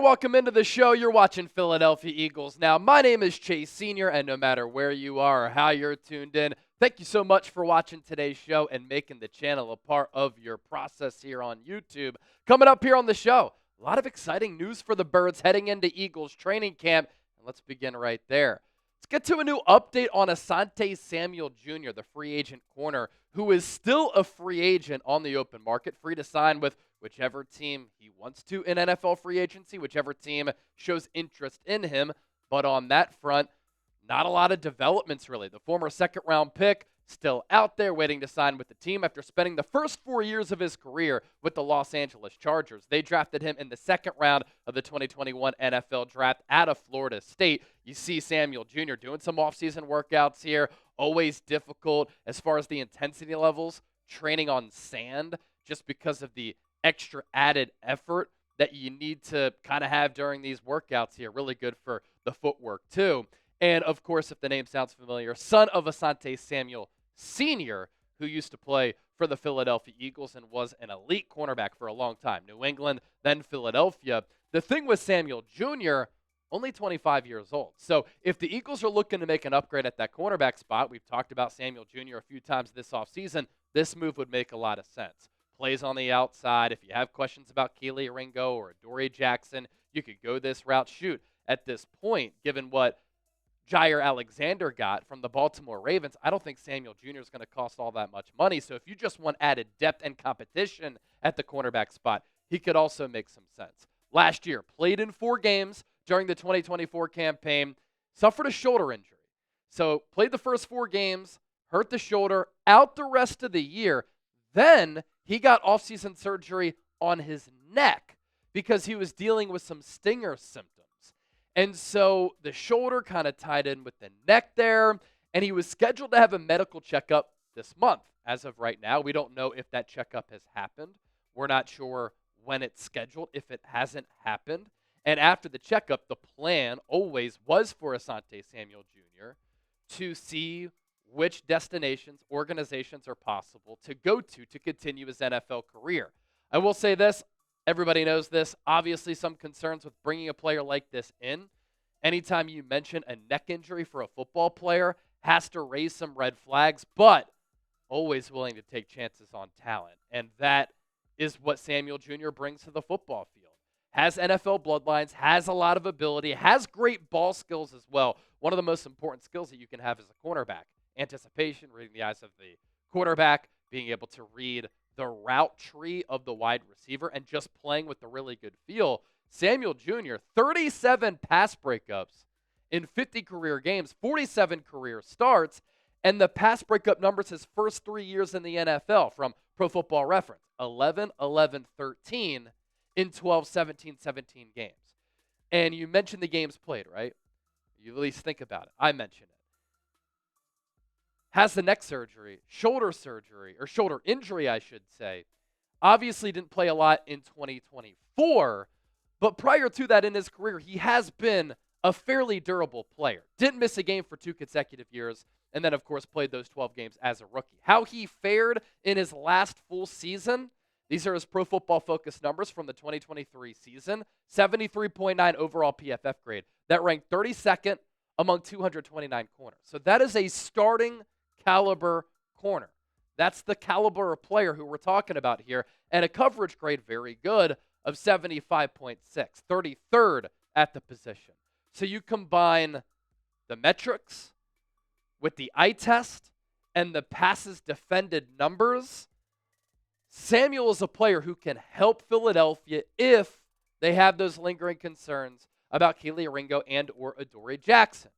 welcome into the show. You're watching Philadelphia Eagles Now. My name is Chase Sr., and no matter where you are or how you're tuned in, thank you so much for watching today's show and making the channel a part of your process here on YouTube. Coming up here on the show, a lot of exciting news for the Birds heading into Eagles training camp, and let's begin right there. Let's get to a new update on Asante Samuel Jr., the free agent corner, who is still a free agent on the open market, free to sign with whichever team he wants to in NFL free agency, whichever team shows interest in him. But on that front, not a lot of developments, really. The former second-round pick still out there waiting to sign with the team after spending the first 4 years of his career with the Los Angeles Chargers. They drafted him in the second round of the 2021 NFL Draft out of Florida State. You see Samuel Jr. doing some offseason workouts here, always difficult as far as the intensity levels, training on sand just because of the extra added effort that you need to kind of have during these workouts here. Really good for the footwork, too. And, of course, if the name sounds familiar, son of Asante Samuel Sr., who used to play for the Philadelphia Eagles and was an elite cornerback for a long time. New England, then Philadelphia. The thing with Samuel Jr., only 25 years old. So if the Eagles are looking to make an upgrade at that cornerback spot, we've talked about Samuel Jr. a few times this offseason, this move would make a lot of sense. Plays on the outside. If you have questions about Keely Ringo or Adoree Jackson, you could go this route. Shoot, at this point, given what Jair Alexander got from the Baltimore Ravens, I don't think Samuel Jr. is going to cost all that much money. So if you just want added depth and competition at the cornerback spot, he could also make some sense. Last year, played in 4 games during the 2024 campaign, suffered a shoulder injury. So played the first 4 games, hurt the shoulder, out the rest of the year. Then he got offseason surgery on his neck because he was dealing with some stinger symptoms. And so the shoulder kind of tied in with the neck there, and he was scheduled to have a medical checkup this month. As of right now, we don't know if that checkup has happened. We're not sure when it's scheduled, if it hasn't happened. And after the checkup, the plan always was for Asante Samuel Jr. to see which destinations, organizations are possible to go to continue his NFL career. I will say this, everybody knows this, obviously some concerns with bringing a player like this in. Anytime you mention a neck injury for a football player, has to raise some red flags, but always willing to take chances on talent. And that is what Samuel Jr. brings to the football field. Has NFL bloodlines, has a lot of ability, has great ball skills as well. One of the most important skills that you can have as a cornerback. Anticipation, reading the eyes of the quarterback, being able to read the route tree of the wide receiver, and just playing with a really good feel. Samuel Jr., 37 pass breakups in 50 career games, 47 career starts, and the pass breakup numbers his first 3 years in the NFL from Pro Football Reference, 11, 11, 13 in 12, 17, 17 games. And you mentioned the games played, right? You at least think about it. I mentioned it. Has the neck surgery, shoulder injury, I should say. Obviously didn't play a lot in 2024, but prior to that in his career, he has been a fairly durable player. Didn't miss a game for 2 consecutive years, and then, of course, played those 12 games as a rookie. How he fared in his last full season, these are his Pro Football Focus numbers from the 2023 season, 73.9 overall PFF grade. That ranked 32nd among 229 corners. So that is a starting caliber corner. That's the caliber of player who we're talking about here. And a coverage grade very good of 75.6, 33rd at the position. So you combine the metrics with the eye test and the passes defended numbers. Samuel is a player who can help Philadelphia if they have those lingering concerns about Keely Ringo and or Adoree Jackson.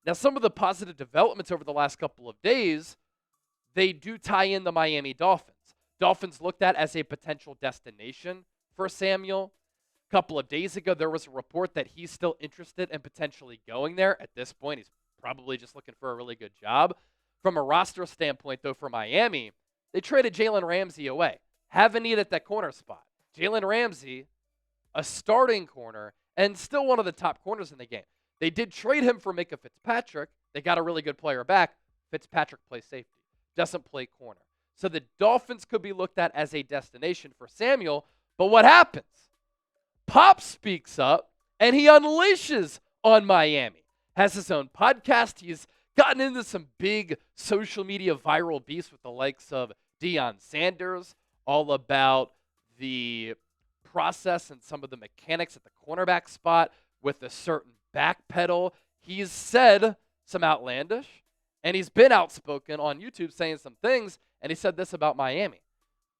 Now, some of the positive developments over the last couple of days, they do tie in the Miami Dolphins. Dolphins looked at as a potential destination for Samuel. A couple of days ago, there was a report that he's still interested in potentially going there. At this point, he's probably just looking for a really good job. From a roster standpoint, though, for Miami, they traded Jalen Ramsey away. Have a need at that corner spot. Jalen Ramsey, a starting corner, and still one of the top corners in the game. They did trade him for Micah Fitzpatrick. They got a really good player back. Fitzpatrick plays safety, doesn't play corner. So the Dolphins could be looked at as a destination for Samuel. But what happens? Pop speaks up and he unleashes on Miami. Has his own podcast. He's gotten into some big social media viral beefs with the likes of Deion Sanders, all about the process and some of the mechanics at the cornerback spot with a certain backpedal. He's said some outlandish, and he's been outspoken on YouTube saying some things, and he said this about Miami.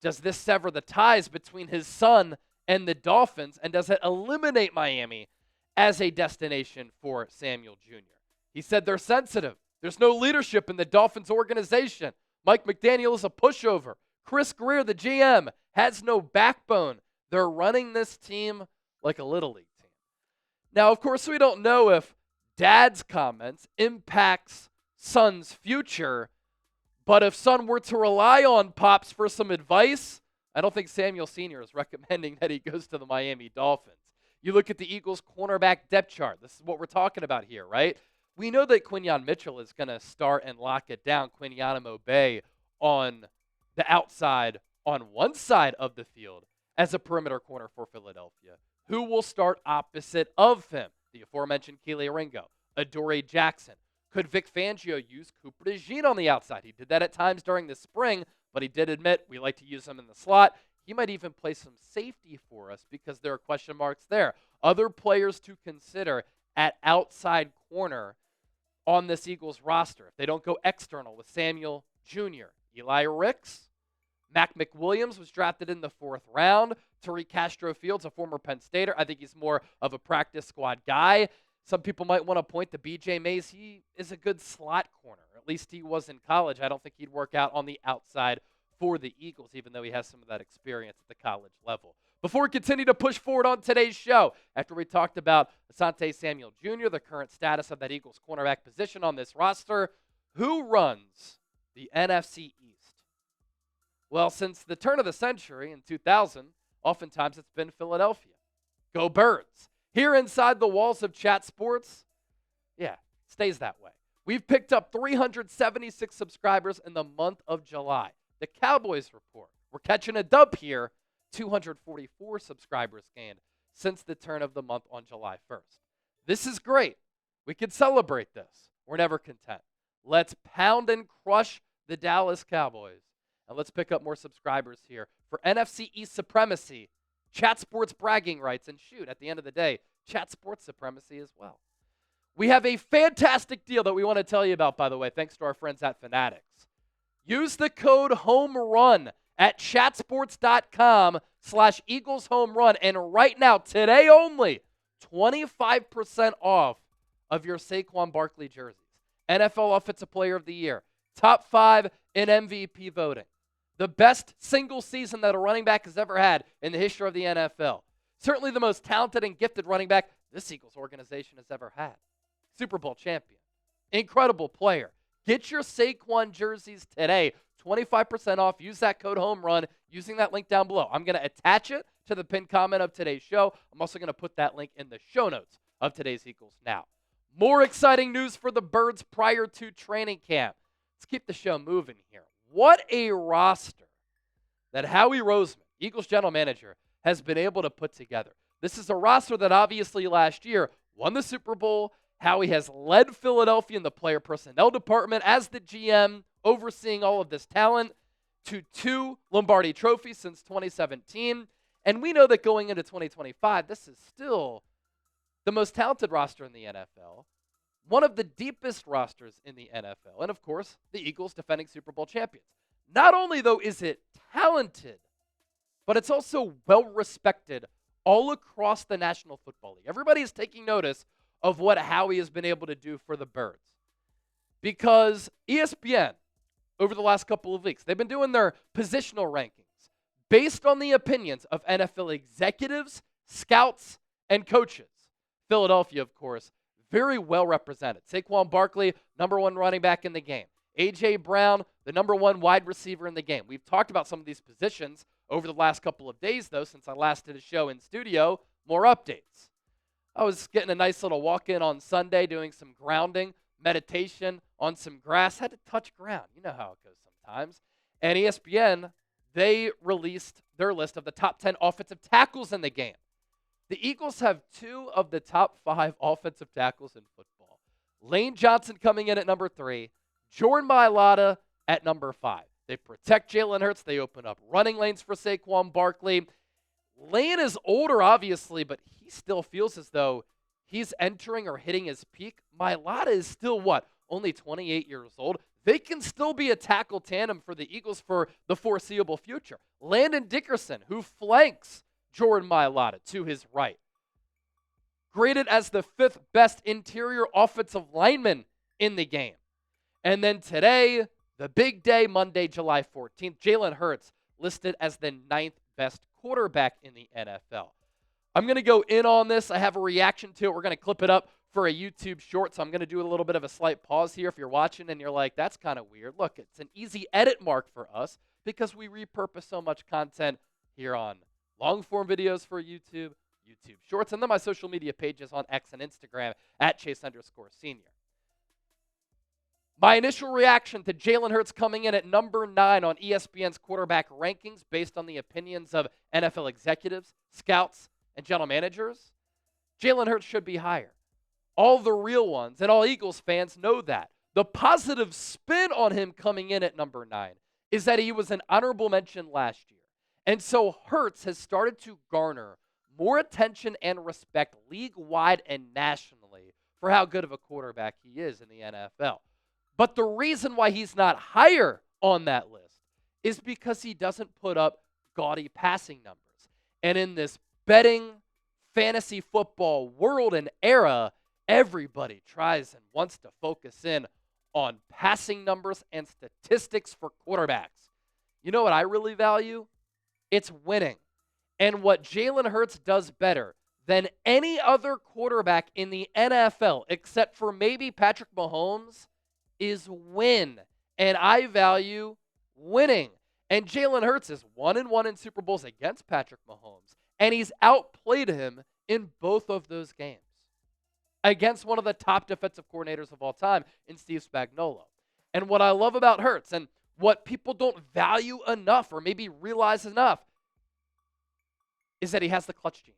Does this sever the ties between his son and the Dolphins, and does it eliminate Miami as a destination for Samuel Jr.? He said they're sensitive. There's no leadership in the Dolphins organization. Mike McDaniel is a pushover. Chris Grier, the GM, has no backbone. They're running this team like a Little League team. Now, of course, we don't know if dad's comments impacts son's future, but if son were to rely on pops for some advice, I don't think Samuel Sr. is recommending that he goes to the Miami Dolphins. You look at the Eagles' cornerback depth chart. This is what we're talking about here, right? We know that Quinyon Mitchell is going to start and lock it down. Quinyon Mobay on the outside on one side of the field as a perimeter corner for Philadelphia. Who will start opposite of him? The aforementioned Kelee Ringo, Adoree Jackson. Could Vic Fangio use Cooper DeJean on the outside? He did that at times during the spring, but he did admit we like to use him in the slot. He might even play some safety for us because there are question marks there. Other players to consider at outside corner on this Eagles roster if they don't go external with Samuel Jr. Eli Ricks, Mac McWilliams was drafted in the 4th round. Tariq Castro-Fields, a former Penn Stater. I think he's more of a practice squad guy. Some people might want to point to B.J. Mays. He is a good slot corner. At least he was in college. I don't think he'd work out on the outside for the Eagles, even though he has some of that experience at the college level. Before we continue to push forward on today's show, after we talked about Asante Samuel Jr., the current status of that Eagles cornerback position on this roster, who runs the NFC East? Well, since the turn of the century in 2000, oftentimes it's been Philadelphia. Go Birds. Here inside the walls of Chat Sports, yeah, stays that way. We've picked up 376 subscribers in the month of July. The Cowboys report, we're catching a dub here. 244 subscribers gained since the turn of the month on July 1st. This is great. We can celebrate this. We're never content. Let's pound and crush the Dallas Cowboys. And let's pick up more subscribers here for NFC East supremacy, Chat Sports bragging rights, and shoot, at the end of the day, Chat Sports supremacy as well. We have a fantastic deal that we want to tell you about, by the way, thanks to our friends at Fanatics. Use the code HOMERUN at chatsports.com/EaglesHomeRun. And right now, today only, 25% off of your Saquon Barkley jerseys. NFL Offensive Player of the Year. Top 5 in MVP voting. The best single season that a running back has ever had in the history of the NFL. Certainly the most talented and gifted running back this Eagles organization has ever had. Super Bowl champion. Incredible player. Get your Saquon jerseys today. 25% off. Use that code HOMERUN using that link down below. I'm going to attach it to the pinned comment of today's show. I'm also going to put that link in the show notes of today's Eagles Now. More exciting news for the Birds prior to training camp. Let's keep the show moving here. What a roster that Howie Roseman, Eagles general manager, has been able to put together. This is a roster that obviously last year won the Super Bowl. Howie has led Philadelphia in the player personnel department as the GM, overseeing all of this talent, to 2 Lombardi trophies since 2017. And we know that going into 2025, this is still the most talented roster in the NFL, one of the deepest rosters in the NFL, and of course, the Eagles defending Super Bowl champions. Not only, though, is it talented, but it's also well-respected all across the National Football League. Everybody is taking notice of what Howie has been able to do for the Birds. Because ESPN, over the last couple of weeks, they've been doing their positional rankings based on the opinions of NFL executives, scouts, and coaches. Philadelphia, of course, very well represented. Saquon Barkley, number 1 running back in the game. A.J. Brown, the number 1 wide receiver in the game. We've talked about some of these positions over the last couple of days, though, since I last did a show in studio. More updates. I was getting a nice little walk-in on Sunday, doing some grounding, meditation on some grass. Had to touch ground. You know how it goes sometimes. And ESPN, they released their list of the top 10 offensive tackles in the game. The Eagles have two of the top 5 offensive tackles in football. Lane Johnson coming in at number 3, Jordan Mailata at number 5. They protect Jalen Hurts. They open up running lanes for Saquon Barkley. Lane is older, obviously, but he still feels as though he's entering or hitting his peak. Mailata is still, what, only 28 years old? They can still be a tackle tandem for the Eagles for the foreseeable future. Landon Dickerson, who flanks Jordan Mailata to his right, graded as the 5th best interior offensive lineman in the game. And then today, the big day, Monday, July 14th, Jalen Hurts listed as the 9th best quarterback in the NFL. I'm going to go in on this. I have a reaction to it. We're going to clip it up for a YouTube short, so I'm going to do a little bit of a slight pause here if you're watching and you're like, that's kind of weird. Look, it's an easy edit mark for us because we repurpose so much content here on long-form videos for YouTube shorts, and then my social media pages on X and Instagram at Chase_Senior. My initial reaction to Jalen Hurts coming in at number 9 on ESPN's quarterback rankings based on the opinions of NFL executives, scouts, and general managers, Jalen Hurts should be higher. All the real ones and all Eagles fans know that. The positive spin on him coming in at number 9 is that he was an honorable mention last year. And so Hurts has started to garner more attention and respect league-wide and nationally for how good of a quarterback he is in the NFL. But the reason why he's not higher on that list is because he doesn't put up gaudy passing numbers. And in this betting fantasy football world and era, everybody tries and wants to focus in on passing numbers and statistics for quarterbacks. You know what I really value? It's winning. And what Jalen Hurts does better than any other quarterback in the NFL, except for maybe Patrick Mahomes, is win. And I value winning. And Jalen Hurts is 1-1 in Super Bowls against Patrick Mahomes. And he's outplayed him in both of those games against one of the top defensive coordinators of all time in Steve Spagnuolo. And what I love about Hurts and what people don't value enough or maybe realize enough is that he has the clutch gene.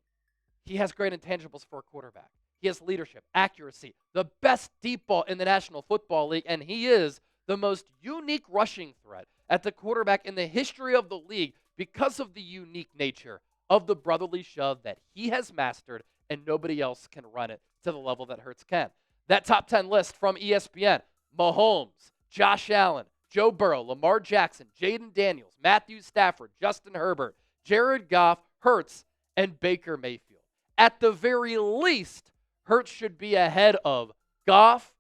He has great intangibles for a quarterback. He has leadership, accuracy, the best deep ball in the National Football League, and he is the most unique rushing threat at the quarterback in the history of the league because of the unique nature of the brotherly shove that he has mastered, and nobody else can run it to the level that Hurts can. That top 10 list from ESPN, Mahomes, Josh Allen, Joe Burrow, Lamar Jackson, Jayden Daniels, Matthew Stafford, Justin Herbert, Jared Goff, Hurts, and Baker Mayfield. At the very least, Hurts should be ahead of Goff,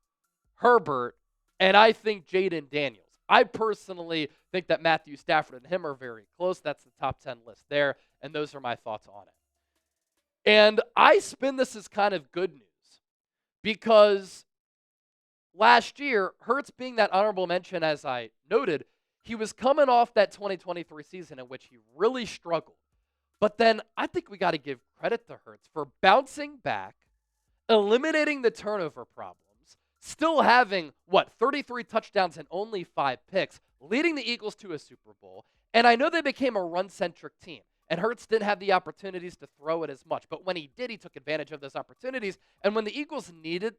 Herbert, and I think Jayden Daniels. I personally think that Matthew Stafford and him are very close. That's the top 10 list there, and those are my thoughts on it. And I spin this as kind of good news because last year, Hurts being that honorable mention, as I noted, he was coming off that 2023 season in which he really struggled. But then I think we got to give credit to Hurts for bouncing back, eliminating the turnover problems, still having, 33 touchdowns and only 5 picks, leading the Eagles to a Super Bowl. And I know they became a run-centric team, and Hurts didn't have the opportunities to throw it as much. But when he did, he took advantage of those opportunities. And when the Eagles needed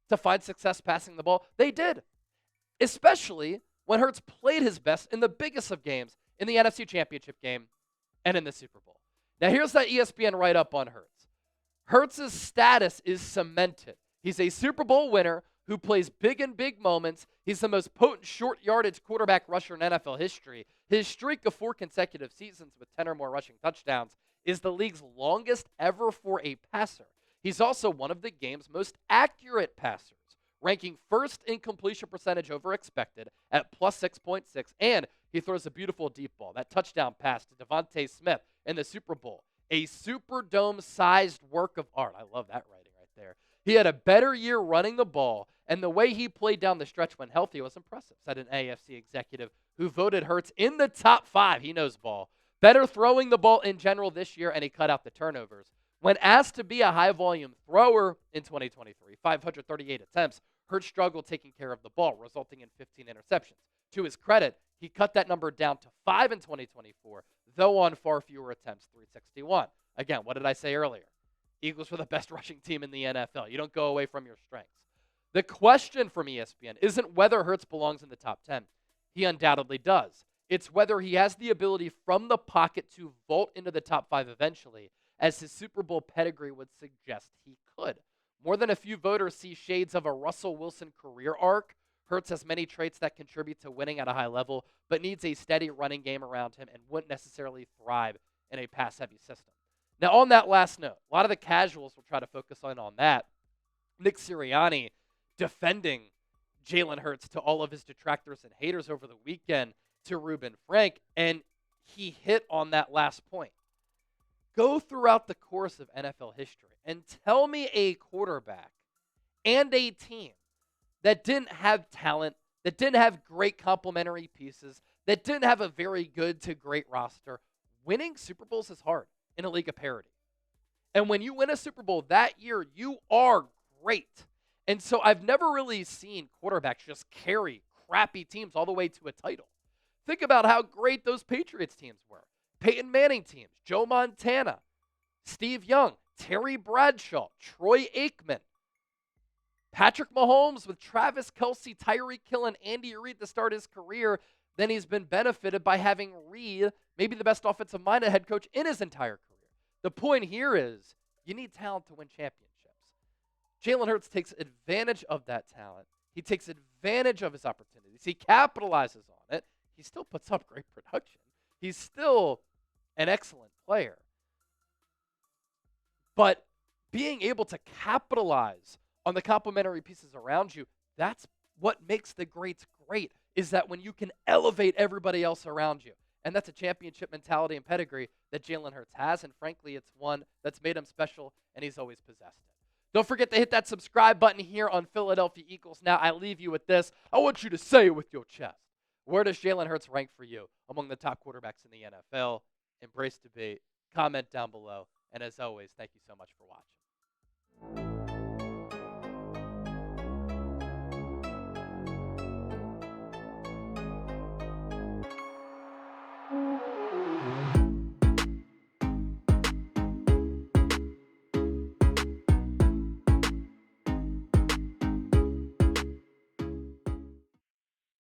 to find success passing the ball, they did, especially when Hurts played his best in the biggest of games, in the NFC Championship game and in the Super Bowl. Now, here's that ESPN write-up on Hurts. Hurts' status is cemented. He's a Super Bowl winner who plays big in big moments. He's the most potent short-yardage quarterback rusher in NFL history. His streak of 4 consecutive seasons with 10 or more rushing touchdowns is the league's longest ever for a passer. He's also one of the game's most accurate passers, ranking first in completion percentage over expected at plus 6.6, and he throws a beautiful deep ball. That touchdown pass to Devonta Smith in the Super Bowl, a Superdome-sized work of art. I love that writing right there. He had a better year running the ball, and the way he played down the stretch when healthy was impressive, said an AFC executive who voted Hurts in the top 5. He knows ball. Better throwing the ball in general this year, and he cut out the turnovers. When asked to be a high-volume thrower in 2023, 538 attempts, Hurts struggled taking care of the ball, resulting in 15 interceptions. To his credit, he cut that number down to 5 in 2024, though on far fewer attempts, 361. Again, what did I say earlier? Eagles were the best rushing team in the NFL. You don't go away from your strengths. The question from ESPN isn't whether Hurts belongs in the top 10. He undoubtedly does. It's whether he has the ability from the pocket to vault into the top 5 eventually, as his Super Bowl pedigree would suggest he could. More than a few voters see shades of a Russell Wilson career arc. Hurts has many traits that contribute to winning at a high level, but needs a steady running game around him and wouldn't necessarily thrive in a pass-heavy system. Now, on that last note, a lot of the casuals will try to focus on that. Nick Sirianni defending Jalen Hurts to all of his detractors and haters over the weekend to Reuben Frank, and he hit on that last point. Go throughout the course of NFL history and tell me a quarterback and a team that didn't have talent, that didn't have great complementary pieces, that didn't have a very good to great roster. Winning Super Bowls is hard in a league of parity. And when you win a Super Bowl that year, you are great. And so I've never really seen quarterbacks just carry crappy teams all the way to a title. Think about how great those Patriots teams were. Peyton Manning teams, Joe Montana, Steve Young, Terry Bradshaw, Troy Aikman, Patrick Mahomes with Travis Kelce, Tyreek Hill, and Andy Reid to start his career. Then he's been benefited by having Reid, maybe the best offensive-minded head coach in his entire career. The point here is you need talent to win championships. Jalen Hurts takes advantage of that talent. He takes advantage of his opportunities. He capitalizes on it. He still puts up great production. He's still an excellent player. But being able to capitalize on the complementary pieces around you, that's what makes the greats great, is that when you can elevate everybody else around you. And that's a championship mentality and pedigree that Jalen Hurts has, and frankly, it's one that's made him special, and he's always possessed it. Don't forget to hit that subscribe button here on Philadelphia Eagles. Now, I leave you with this. I want you to say it with your chest. Where does Jalen Hurts rank for you among the top quarterbacks in the NFL? Embrace debate. Comment down below. And as always, thank you so much for watching.